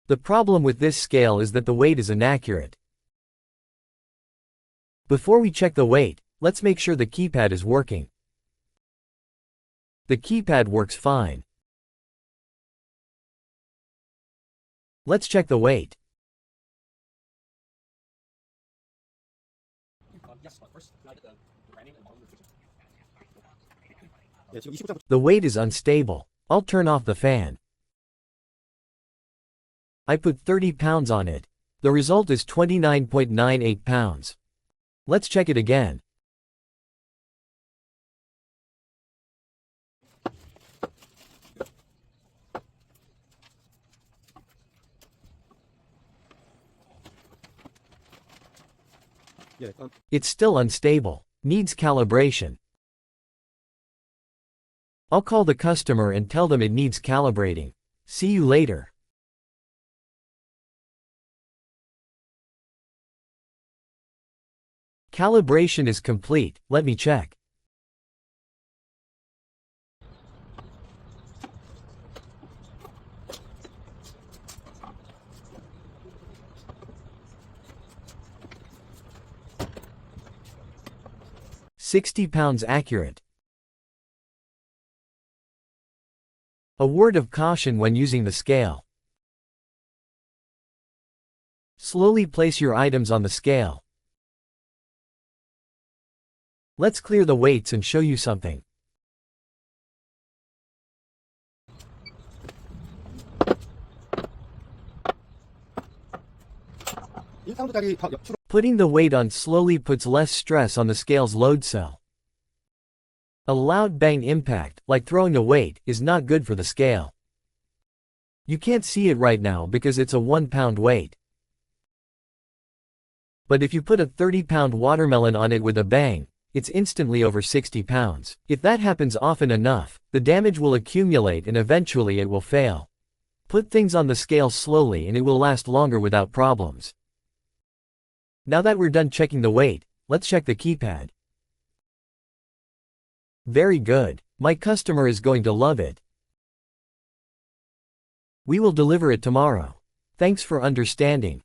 The problem with this scale is that the weight is inaccurate. Before we check the weight, let's make sure the keypad is working. The keypad works fine. Let's check the weight. The weight is unstable. I'll turn off the fan. I put 30 pounds on it. The result is 29.98 pounds. Let's check it again. It's still unstable. Needs calibration. I'll call the customer and tell them it needs calibrating. See you later. Calibration is complete. Let me check. £60 accurate. A word of caution when using the scale. Slowly place your items on the scale. Let's clear the weights and show you something. Putting the weight on slowly puts less stress on the scale's load cell. A loud bang impact, like throwing a weight, is not good for the scale. You can't see it right now because it's a 1-pound weight. But if you put a 30-pound watermelon on it with a bang, it's instantly over 60 pounds. If that happens often enough, the damage will accumulate and eventually it will fail. Put things on the scale slowly and it will last longer without problems. Now that we're done checking the weight, let's check the keypad. Very good. My customer is going to love it. We will deliver it tomorrow. Thanks for understanding.